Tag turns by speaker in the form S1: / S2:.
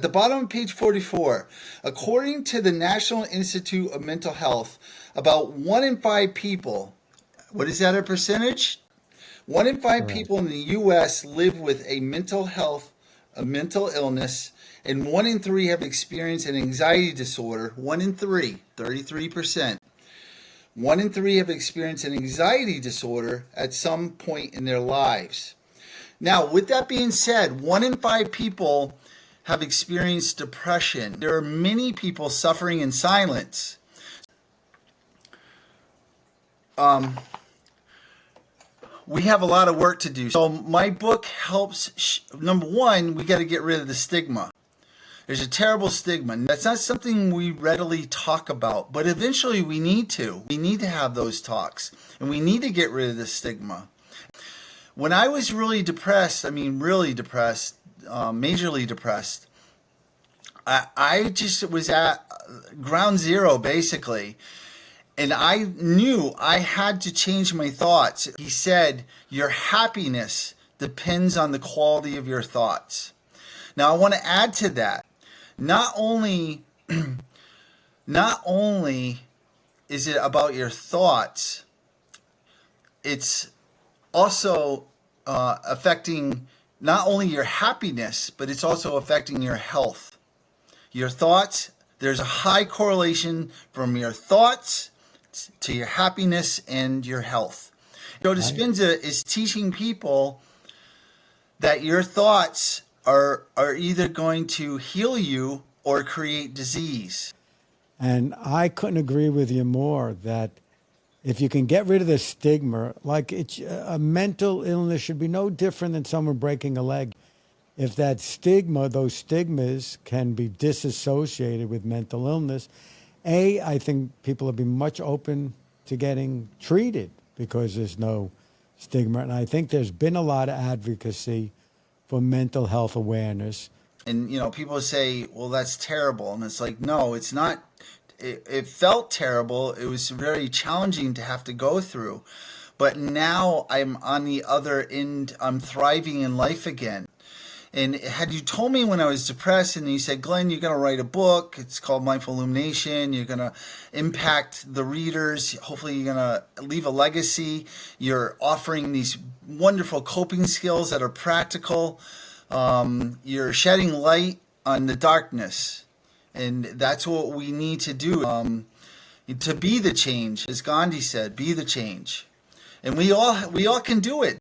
S1: the bottom of page 44, according to the National Institute of Mental Health, about 1 in 5 people, what is that a percentage? 1 in 5
S2: Correct.
S1: people in the U.S. live with a mental illness, and 1 in 3 have experienced an anxiety disorder. 1 in 3, 33%. 1 in 3 have experienced an anxiety disorder at some point in their lives. Now, with that being said, 1 in 5 people have experienced depression. There are many people suffering in silence. We have a lot of work to do. So my book helps. Number one, we got to get rid of the stigma. There's a terrible stigma. That's not something we readily talk about, but eventually we need to. We need to have those talks, and we need to get rid of the stigma. When I was really depressed, majorly depressed, I just was at ground zero, basically. And I knew I had to change my thoughts. He said, your happiness depends on the quality of your thoughts. Now, I want to add to that. Not only is it about your thoughts, it's also affecting not only your happiness, but it's also affecting your health. Your thoughts, there's a high correlation from your thoughts to your happiness and your health. Joe Dispenza is teaching people that your thoughts are either going to heal you or create disease.
S2: And I couldn't agree with you more that if you can get rid of the stigma, like a mental illness should be no different than someone breaking a leg. If that stigma, those stigmas can be disassociated with mental illness, I think people will be much open to getting treated because there's no stigma. And I think there's been a lot of advocacy for mental health awareness.
S1: And, people say, well, that's terrible. And it's like, no, it's not. It felt terrible. It was very challenging to have to go through. But now I'm on the other end. I'm thriving in life again. And had you told me when I was depressed and you said, Glenn, you're going to write a book, it's called Mindful Illumination, you're going to impact the readers, hopefully you're going to leave a legacy, you're offering these wonderful coping skills that are practical, you're shedding light on the darkness. And that's what we need to do to be the change. As Gandhi said, be the change. And we all can do it.